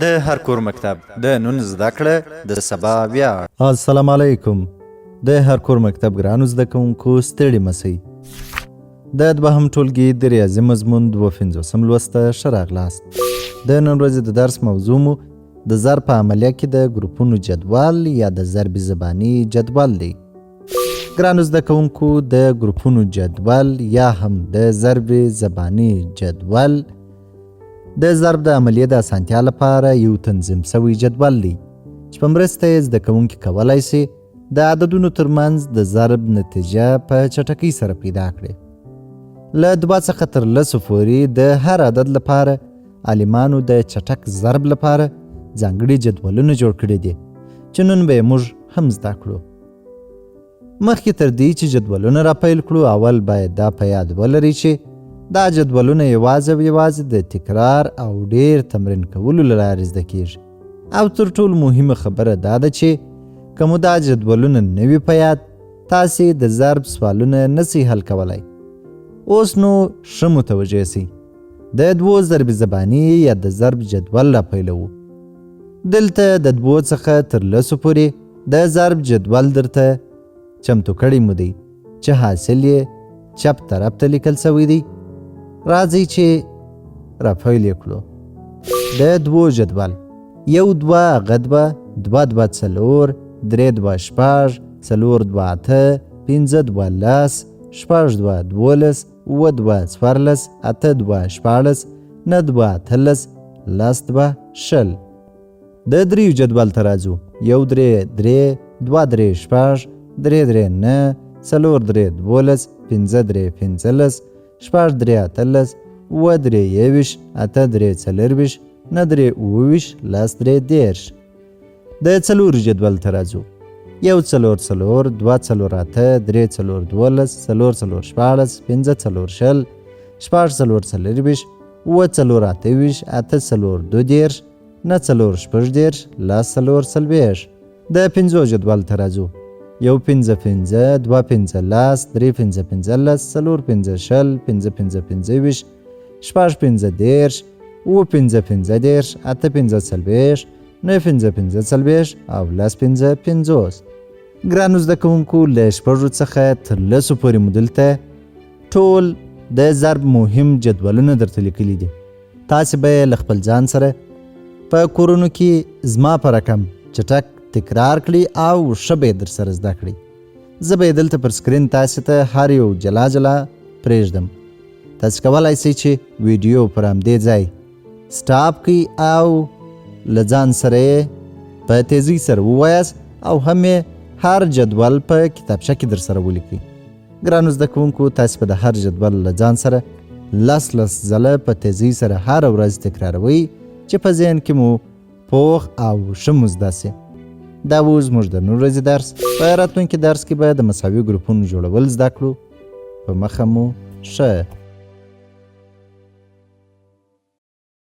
د هر کور مکتب د نن زده کړه د سبا ویاړ. السلام علیکم. د هر کور مکتب ګرانو زده کوونکو ستړي مسئ. د دوهم ټولګي د ریاضي مضمون 50 لوسته ښه راغلاست. د نن ورځې د درس موضوع مو د ضرب په عملیه کې د ګروپونو جدول یا د ضرب زبانی جدول دی. ګرانو زده کوونکو د ګروپونو جدول یا هم د ضرب زبانی جدول د ضرب د عملیې د اسانتیا لپاره یو تنظیم شوی جدول دی چې په مرسته یې زده کوونکي کولی شي د عددونو ترمنځ د ضرب نتیجه په چټکۍ سره پیدا کړي. له 2 څخه تر 10 پورې د هر عدد لپاره عالمانو د چټک ضرب لپاره ځانګړي جدولونه جوړ کړي دي چې نن به موږ هم زده کړو. مخکې تر دې چې جدولونه را پیل کړو اول باید دا په یاد ولرئ چې دا جدولونه یوازې د تکرار او ډیر تمرین کولو له لارې زده کیږي. او تر ټولو مهمه خبره دا ده چې که مو دا جدولونه نه وي په یاد تاسې د ضرب سوالونه نسئ حل کولی. اوس نو ښه متوجه سئ. د 2 ضرب زبانی یا د ضرب جدول را پیلوو. دلته د 2 څخه تر 10 پورې د ضرب جدول درته چمتو کړی مو دی چې حاصل یې چپ طرف ته لیکل شوی دی. راځئ چې را پیل یې کړو. د 2 جدول 1 2 هغه 2 2 2 4 3 2 6 4 2 8 5 2 10 6 2 12 9 2 14 8 2 16 9 2 18 10 2 20. د 3 جدول ته راځو. 1 3 3 2 3 6 3 3 9 4 3 12 5 3 15 6 3 18 9 3 21 8 3 24 9 3 29 10 3 10. د 4 جدول ته راځو. 1 4 4 2 4 8 3 4 12 4 4 16 5 4 20 6 4 24 9 4 28 8 4 12 9 4 18 10 4 40. د 5 جدول ته راځو. 1 5 5 2 5 10 3 5 15 4 5 شل 5 5 25 6 5 10 9 5 15 10 8 5 40 9 5 15 40 او 10 5 50. ګرانو زده کوونکو له 6 څخه تر 10 پورې مو دلته ټول د ضرب مهم جدولونه درته لیکلي دي. تاسې به یې له خپل ځان سره په کورونو کې زما په رقم چټک تکرار کړي او ښه به یې در سره زده کړي. زه به یې دلته پر سکرین تاسې ته هر یو جلا جلا پرېږدم. تاسې کولی شئ چې ویډیو پر همدې ځای سټاپ کړئ او له ځان سره یې په تیزۍ سره ووایاست او هم یې هر جدول په کتابچه کې در سره ولیکئ. ګرانو زده کوونکو تاسې به د هر جدول له ځان سره 10 ځله په تیزۍ سره هره ورځ تکراروئ چې په ذهن کې مو پوخ او ښه مو زده سي. دا و زموږ د نن ورځې درس. په راتلونکي درس کې به د مساوي ګروپونو جوړول زده کړو. په مخه مو ښه.